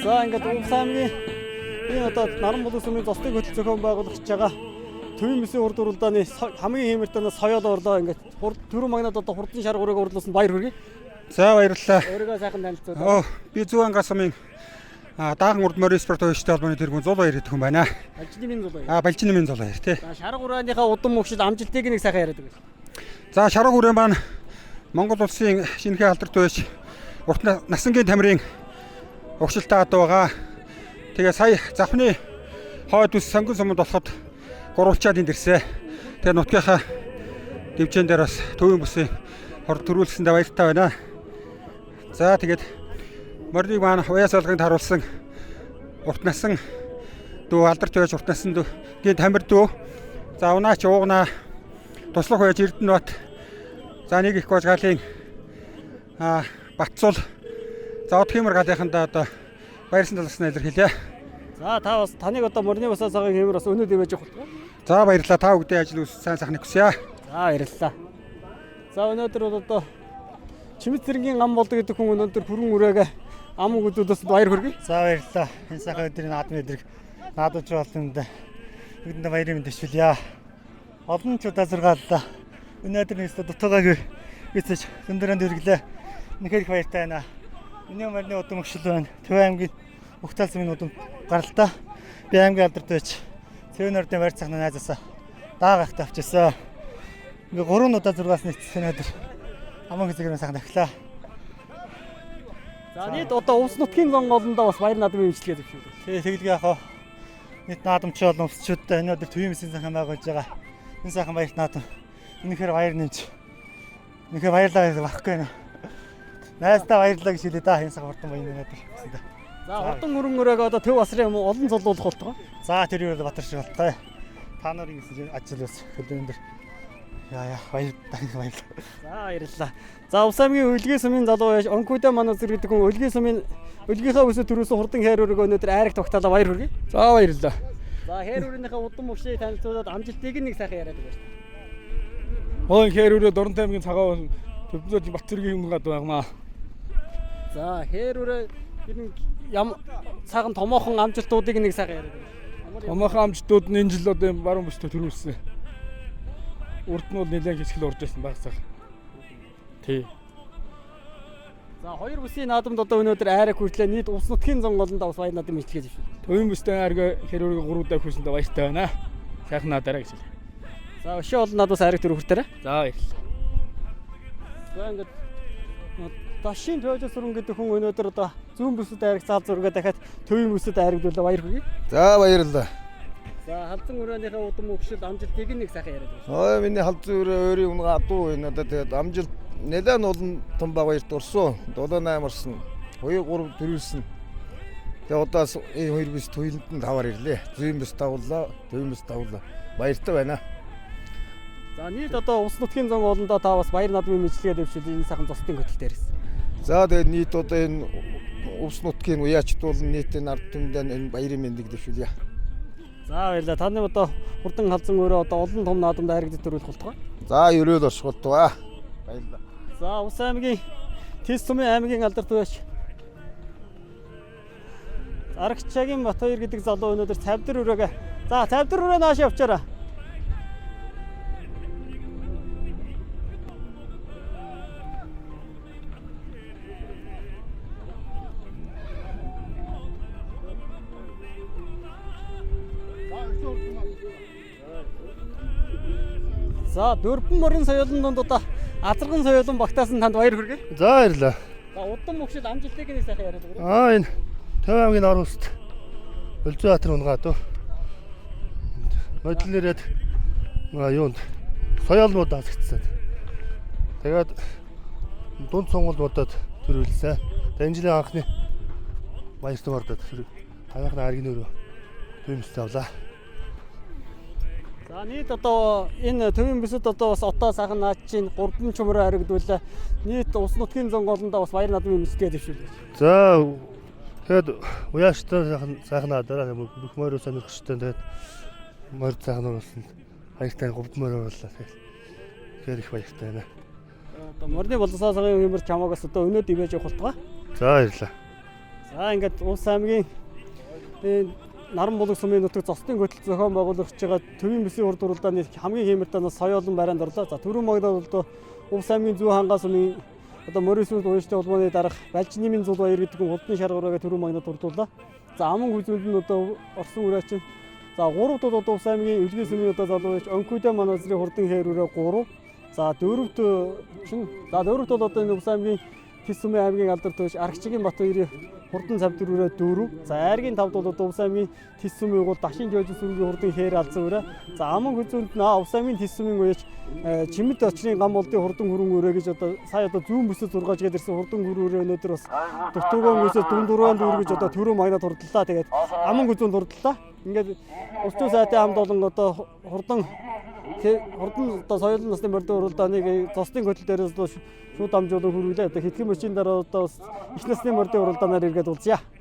За ингээд Увсамгийн энэ одоо наран булан сүмийн зочдын хөтөл зохион байгуулагч байгаа Төвийн Мэсийн урд уралдааны хамгийн хэмэртэнээс соёол орлоо ингээд төрөө магнад одоо хурдан шаргуурыг уралдуулсан баяр хүргэе. За баярлалаа. Өөрийгөө сайхан танилцуулъя. Би Зүүн ангаас сумын Даахан урд морин спорт хувьчтай холбооны тэргүүн Зулбаяр гэдэг хүн байна. Балжинымын Зулбаяр. Балжинымын Зулбаяр тий. За шаргууурынхаа удам мөгшил амжилтыг нэг сайхан яриад өгөөч. За шаргуурын маань Монгол улсын шинэхэн алдарт байж урт насангийн тамирын угшилтай ад байгаа. Тэгээ сая завхны хойд ус сонгон суманд болоход гурвалчаад энд ирсэн. Тэгээ нутгийнхаа дэвжэн дээр бас төвийн бүсийн хор төрүүлсэндээ баяртай байна. За тэгээд морийг маань уяас олгонд харуулсан урт насан дүү алдарт байж урт насан дүүгийн тамир дүү. За унаач уугнаа туслах байж Эрдэнэбат. За нэг их гож галын Батцул. За Одхимэр галынхандаа одоо баярсан таласнаа илэрхийлье. За та бас таныг одоо морины басаа цагаан хэмээр бас өнөөдөр байж явах болов уу? За баярлалаа. Та бүгдээ ажил үс сайн сайхныг хүсье. За баярлалаа. За өнөөдөр бол одоо Чимэт цэргийн ам болдог гэдэг хүн өнөөдөр хүрэн үрээгээ ам өгдөөс баяр хүргэе. За баярлалаа. Энэ сайхан өдрийн наадмын өдрийг наадууч болтонд бүгдэндээ баярын мэнд төшүүлье. Олон ч удаа зургааллаа. Өнөөдөр нэстэ дутуугааг эцэж зөндөрөнд хүргэлээ. Үнэхээр их баяртай байна. Миний морины удам өгшил байна. Төв аймгийн Ухтаал сумын удам гаралтай. Би аймгийн алдарт байж Цэвэн ордын барь цахны найзаасаа даагахтай авчихсан. Ингээ 3 удаа зургаалсан нэгтгэсэн өнөөдөр аман хэзээ сайхан дахлаа. За нийт одоо Увс нутгийн сонгоолондоо бас баяр наадмын имжлэгээ зөвшөөрөв. Тэгэлгүй яах вэ? Нийт наадамч болон өвсчүүдтэй өнөөдөр Төвийн Мэсийн сайхан байгуулж байгаа. Энэ сайхан баярт наадам. Үнэхээр баяр нэмж. Үнэхээр баярлалаа гэж багхгүй байна. Найстаа баярлалаа гэж хэлээ да. Энэ сайхан хурдан баяр өнөөдөр гэсэндээ. За хурдан өрөн өрөөгөө одоо төв басрын олон цолуулах болтгоо. За тэр юу Батар шиг болтой. Та нарын гэсэн ажил ус өнөөдөр. Яа баярлалаа. За баярлалаа. За Увсамгийн Өлгийн сумын залуу байж Онкудэ манай зэрэг гэдэг хүн Өлгийн сумын Өлгийнхаа өсө төрөөсөн хурдан хайр өрөөгөө өнөөдөр айраг тогтоолоо баяр хүргэе. За баярлалаа. За хайр өрөөнийхөө удам мөвшийг танилцуулаад амжилтыг нэг сайхан яриад өгөөч. Хойн хайр өрөө Дорнтой аймгийн цагаан Төвлөж Батцэргийн юм гад байгамаа. За хайр өрөө ям цагаан томоохон амжилтуудыг нэг сайхан яриад өгөөч. Томоохон амжилтууд нь энэ жил одоо баруун бүстэй төрүүлсэн. Урд нь бол нэлээд хэсгэл орж ирсэн багсаа. Тий. За хоёр бүсийн наадамд одоо өнөөдөр айраг хүртлээ нийт Увс нутгийн сонгоолонд бас баяр наадам имжлэгээ зөвшөөрөв. Төвийн бүстэй айраг хэрүүрийг 3 удаа хүрсэндээ баяртай байна. Сайхан наадаарай гэж. За өшөө олон надаас айраг төр хүртээрэй. За баярлалаа. За ингээд Дашин Төвжс сүрэн гэдэг хүн өнөөдөр одоо зүүн бүсэд айраг цаал зургаа дахиад Төвийн бүсэд айрагдуулаа баяр хүргэе. За баярлалаа. За халдсан өрөөнийхөө удам өгшил амжилтыг нэг сайхан яриад өгөөч. Миний халдсан өрөө өөрийн үнэ адуу энэ одоо тэгээд амжилт нэлээд олон том багаарт орсон. 78 орсон. 2-3 төрүүлсэн. Тэгээд одоо энэ хоёр бүс туйланд таваар ирлээ. Зүүн бүс тавлаа, Төвийн бүс тавлаа. Баяртай байна. За нийт одоо Увс нутгийн сонгоолондоо та бас баяр наадмын мэдлэгээ дэвшил энэ сайхан зочдын хөтөл дээрээс. За тэгээд нийт одоо энэ Увс нутгийн уяачд болон нийтийн ард түмэнд энэ баярын мэндийг дэвшүүлье. За баярлалаа. Таны одоо хурдан халдсан өрөө одоо олон том наадамд айрагдаж төрүүлэх болтугай. За ерөөл орших болтугай. Баярлалаа. За Увс аймгийн Тэс сумын аймгийн алдарт байж Арагчаагийн Батбаяр гэдэг залуу өнөөдөр цавдар өрөөгөө. За цавдар өрөө нааш явчаарай. За дөрвөн морин соёлын донд одоо азарган соёлын багтаасан танд баяр хүргэе. За баярлалаа. За удам мөгшил амжилтыг нэг сайхан яриад өгөөч. Энэ Төв аймгийн ор уст Өлзбаатар унгадуу. Модлнэрэд юунд соёлмууд асгцсан. Тэгээд дунд сонголтуудад төрүүлсэн. Энэ жилийн анхны баяртай ордод танайхны аргийн өрөө Төвөмстэй авлаа. За нийт одоо энэ Төвийн бүсэд одоо бас отоо сайхан наад чинь 3 чумраа харигдуулаа. Нийт Увс нутгийн сонгоолондоо бас баяр наадмын имжлэгээ дэвшүүлээ. За тэгээд уяаштай сайхан наадаараа бүх морь сонирхчтой тэгээд морь сайхан болсон. Баяртай 3 морь оруулаа. Тэгэхээр их баяртай байна. Одоо морины боловсроо цагаан хэмэрч хамаагаас одоо өнөө дивэж явах болтугай. За баярлалаа. За ингээд Улс аймгийн Наран булаг сумын нутаг зочдын хөтөл зохион байгуулагч байгаа төвийн бүсийн урд уралдааны хамгийн хэмэртэнээс соёолон барайнд орлоо. За түрүүн магадад одоо Улс аймгийн зүүн хангаа сумын одоо Морисүд ууштай улманы дараах Балжнимын зул баяр гэдэг нь хурдны шаргуураага түрүүн магадад урдууллаа. За аман хүзүүлд нь одоо орсон үрээч. За 3 дууд одоо Улс аймгийн Өвлгийн сумын одоо залууч Онкүдэ маназрын хурдын хэрүүрээ 3. За дөрөвт бол одоо энэ Улс аймгийн Тэс сумын аймгийн алдар төвч Аргачгийн Батбаярын хурдан цавдрүүрээ 4. За айргийн 5 бол одоо Улс аймгийн Тэс сумын угуул Дашин Жожин сүргийн хурдан хээр алзан үрээ. За аман хүзүүлд нь Улс аймгийн Тэс сумын уяж Чимэд очрын гам болдын хурдан хүрэн өрөө гэж одоо сая одоо зүүн бүсэд 6 гээд ирсэн хурдан хүрүүрээ өнөөдөр бас дутуугаан үсээс дундурван дүүр гэж одоо төрөө магнад хурдлаа. Тэгээд аман хүзүүнд хурдлаа. Ингээд Улсын сайдын хамт олон одоо хурдан одоо соёлын насны мордын уралдааныг цосдын хөтөл дээрээс шууд дамжуулан хүрүүлээ. Одоо хэдхэн машин дараа одоо их насны мордын уралдаанаар иргэд уулзъя.